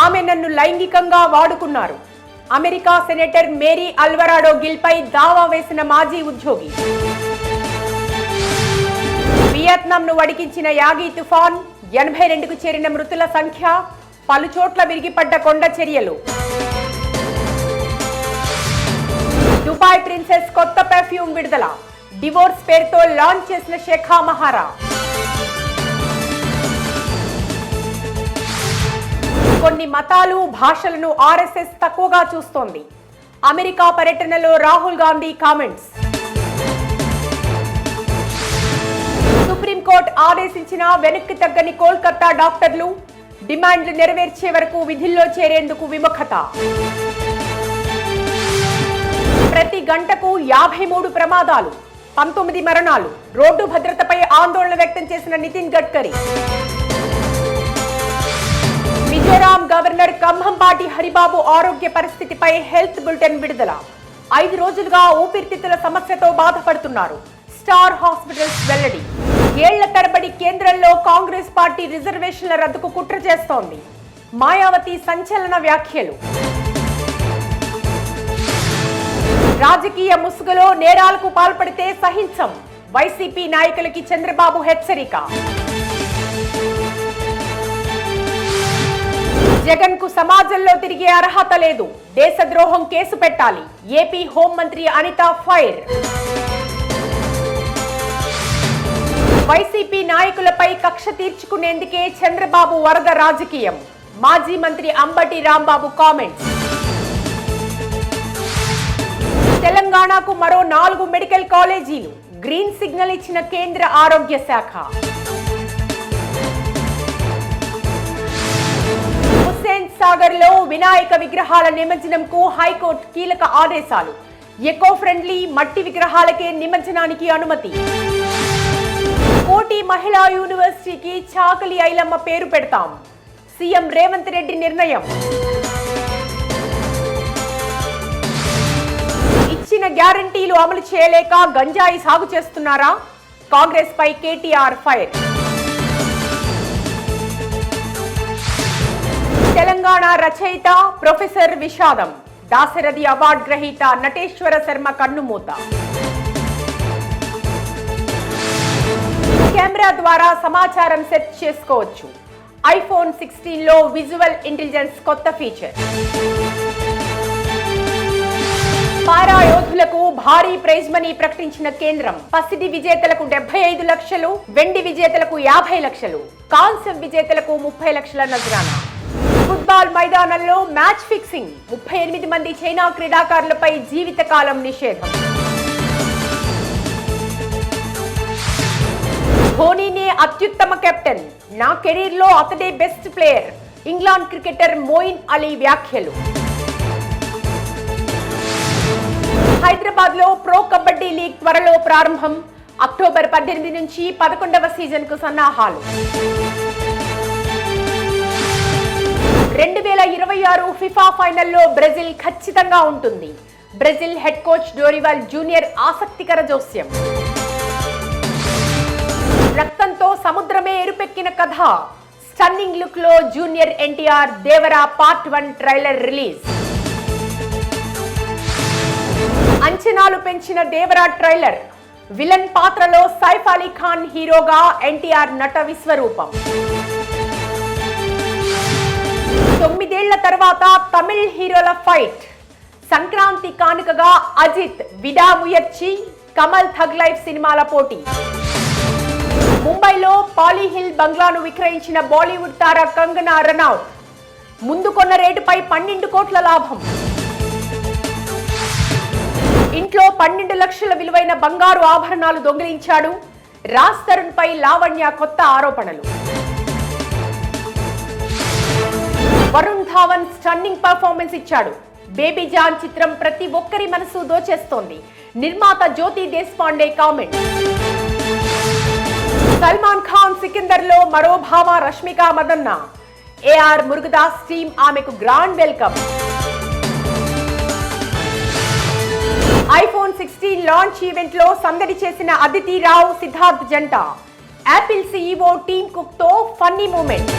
ఆమె నన్ను లైంగికంగా వాడుకున్నారు. అమెరికా సెనేటర్ మేరీ అల్వరాడో గిల్పై దావా వేసిన మాజీ ఉద్యోగి. వియత్నాంను వడికించిన యాగి తుఫాన్, 82కు చేరిన మృతుల సంఖ్య, పలుచోట్ల విరిగిపడ్డ కొండ చర్యలు. దుబాయ్ ప్రిన్సెస్ కొత్త పెర్ఫ్యూమ్ విడుదల, డివోర్స్ పేరుతో లాంచ్ చేసిన శేఖా మహారా. కొన్ని మతాలు, భాషలను ఆర్ఎస్ఎస్ తక్కువగా చూస్తోంది. అమెరికా పర్యటనలో రాహుల్ గాంధీ కామెంట్స్. సుప్రీంకోర్టు ఆదేశించిన వెనక్కి తగ్గని కోల్కతా డాక్టర్లు, డిమాండ్లు నెరవేర్చే వరకు విధుల్లో చేరేందుకు విముఖత. ప్రతి గంటకు 53 ప్రమాదాలు, 19 మరణాలు. రోడ్డు భద్రతపై ఆందోళన వ్యక్తం చేసిన నితిన్ గడ్కరీ. మిజోరాం గవర్నర్ కంభంపాటి హరిబాబు ఆరోగ్య పరిస్థితిపై హెల్త్ బులెటిన్ విడుదల. 5 రోజులుగా ఊపిరితిత్తుల సమస్యతో బాధపడుతున్నారు. స్టార్ హాస్పిటల్స్ వెల్లడి. ఏళ్ల తరబడి కేంద్రంలో కాంగ్రెస్ పార్టీ రిజర్వేషన్ల రద్దుకు కుట్ర చేస్తోంది. మాయావతి సంచలన వ్యాఖ్యలు. రాజకీయ ముసుగులో నేరాలకు పాల్పడితే సహించం, వైసీపీ నాయకులకి చంద్రబాబు హెచ్చరిక. జగన్ కు సమాజంలో తిరిగే అర్హత లేదు, దేశద్రోహం కేసు పెట్టాలి. ఏపీ హోంమంత్రి అనిత ఫైర్. వైసీపీ నాయకులపై కక్ష తీర్చుకునేందుకే చంద్రబాబు వరద రాజకీయం. మాజీ మంత్రి అంబటి రాంబాబు కామెంట్స్. తెలంగాణకు మరో 4 మెడికల్ కాలేజీలు, గ్రీన్ సిగ్నల్ ఇచ్చిన కేంద్ర ఆరోగ్య శాఖ. హుస్సేన్ సాగర్ లో వినాయక విగ్రహాల నిమజ్జనంకు హైకోర్టు కీలక ఆదేశాలు. ఎకో ఫ్రెండ్లీ మట్టి విగ్రహాలకే నిమజ్జనానికి అనుమతి. కోటి మహిళా యూనివర్సిటీకి చాకలి ఐలమ్మ పేరు పెడతాం, సీఎం రేవంత్ రెడ్డి నిర్ణయం. ఇచ్చిన గ్యారంటీలు అమలు చేయలేక గంజాయి సాగు చేస్తున్నారా? కాంగ్రెస్ పై కేటీఆర్ ఫైర్. తెలంగాణ రచయిత ప్రొఫెసర్ విషాదం, దాశరథి అవార్డు గ్రహీత నటేశ్వర శర్మ కన్నుమూత. కెమెరా ద్వారా సమాచారం సెట్ చేసుకోవచ్చు. ఐఫోన్ 16 లో విజువల్ ఇంటెలిజెన్స్ కొత్త ఫీచర్. పారా యోధులకు భారీ ప్రైజ్ మనీ ప్రకటించిన కేంద్రం. పసిడి విజేతలకు 75 లక్షలు, వెండి విజేతలకు 50 లక్షలు, కాంస్యం విజేతలకు 30 లక్షల నజరానా. ఫుట్బాల్ మైదానంలో మ్యాచ్ ఫిక్సింగ్, 38 మంది చైనా క్రీడాకారులపై జీవితకాలం నిషేధం. ధోనీనే అత్యుత్తమ కెప్టెన్, నా కెరీర్ లో అతడే best player. England cricketer Moin Ali వ్యాఖ్యలు. హైదరాబాద్ లో ప్రో కబడ్డీ లీగ్ త్వరలో ప్రారంభం. అక్టోబర్ 18 నుంచి 11వ సీజన్ కు సన్నాహాలు. 2026 ఫిఫా ఫైనల్లో బ్రెజిల్ ఖచ్చితంగా ఉంటుంది. బ్రెజిల్ హెడ్ కోచ్ డోరివాల్ జూనియర్ ఆసక్తికర జోస్యం. రక్తంతో సముద్రమే ఎరుపెక్కిన కథ. స్టన్నింగ్ లుక్ లో junior NTR Devara part 1 trailer release. అంచనాలు పెంచిన దేవరా ట్రైలర్. విలన్ పాత్రలో సైఫ్ అలీ ఖాన్ హీరోగా, ఎన్టీఆర్ నట విశ్వరూపం. 9 ఏళ్ల తర్వాత తమిళ్ హీరోల ఫైట్. సంక్రాంతి కానుకగా అజిత్, విడాముయర్చి, కమల్ థగ్ లైఫ్ సినిమాల పోటీ. ముంబైలో పాలీహిల్ బంగ్లాను విక్రయించిన బాలీవుడ్ తార కంగనా రనౌత్. ముందు కొన్న రేటుపై 12 కోట్ల లాభం. ఇంట్లో 12 లక్షల విలువైన బంగారు ఆభరణాలు దొంగిలించాడు. రాజ్ తరుణ్ పై లావణ్య కొత్త ఆరోపణలు. వరుణ్ ధావన్ స్టన్నింగ్ పర్ఫార్మెన్స్ ఇచ్చాడు. బేబీ జాన్ చిత్రం ప్రతి ఒక్కరి మనసు దోచేస్తోంది. నిర్మాత జ్యోతి దేశపాండే కామెంట్. సల్మాన్ ఖాన్ సికిందర్ లో మరో భామ రష్మిక మదన్న. ఏఆర్ మురుగదాస్ టీమ్ ఆమెకు grand welcome. IPhone 16 launch event లో సందడి చేసిన అదితి రావు సిద్ధార్థ్ జంట. యాపిల్ సీఈఓ టీమ్ కుక్ తో ఫన్నీ మూమెంట్.